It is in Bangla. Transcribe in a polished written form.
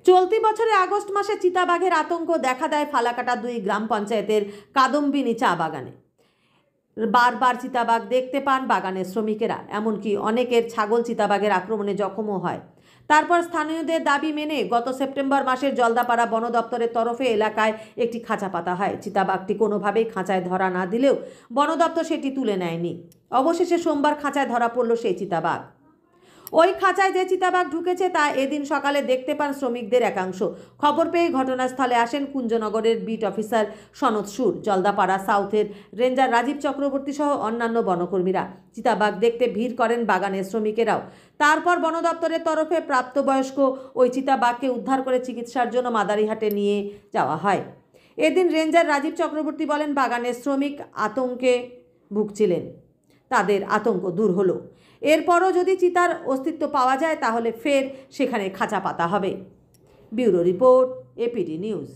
চলতি বছরে আগস্ট মাসে চিতাবাঘের আতঙ্ক দেখা দেয় ফালাকাটা 2 গ্রাম পঞ্চায়েতের কাদম্বিনী চা বাগানে। বারবার চিতাবাঘ দেখতে পান বাগানের শ্রমিকেরা, এমনকি অনেকের ছাগল চিতাবাঘের আক্রমণে জখমও হয়। তারপর স্থানীয়দের দাবি মেনে গত সেপ্টেম্বর মাসের জলদাপাড়া বন দপ্তরের তরফে এলাকায় একটি খাঁচা পাতা হয়। চিতাবাঘটি কোনোভাবেই খাঁচায় ধরা না দিলেও বন দপ্তর সেটি তুলে নেয়নি। অবশেষে সোমবার খাঁচায় ধরা পড়ল সেই চিতাবাঘ। ওই খাঁচায় যে চিতাবাঘ ঢুকেছে তা এদিন সকালে দেখতে পান শ্রমিকদের একাংশ। খবর পেয়ে ঘটনাস্থলে আসেন কুঞ্জনগরের বিট অফিসার সনৎ সুর, জলদাপাড়া সাউথের রেঞ্জার রাজীব চক্রবর্তী সহ অন্যান্য বনকর্মীরা। চিতাবাঘ দেখতে ভিড় করেন বাগানের শ্রমিকেরাও। তারপর বন দপ্তরের তরফে প্রাপ্তবয়স্ক ওই চিতাবাঘকে উদ্ধার করে চিকিৎসার জন্য মাদারিহাটে নিয়ে যাওয়া হয়। এদিন রেঞ্জার রাজীব চক্রবর্তী বলেন, বাগানের শ্রমিক আতঙ্কে ভুগছিলেন, তাদের আতঙ্ক দূর হলো। এরপরও যদি চিতার অস্তিত্ব পাওয়া যায় তাহলে ফের সেখানে খাঁচা পাতা হবে। Bureau report, APD news.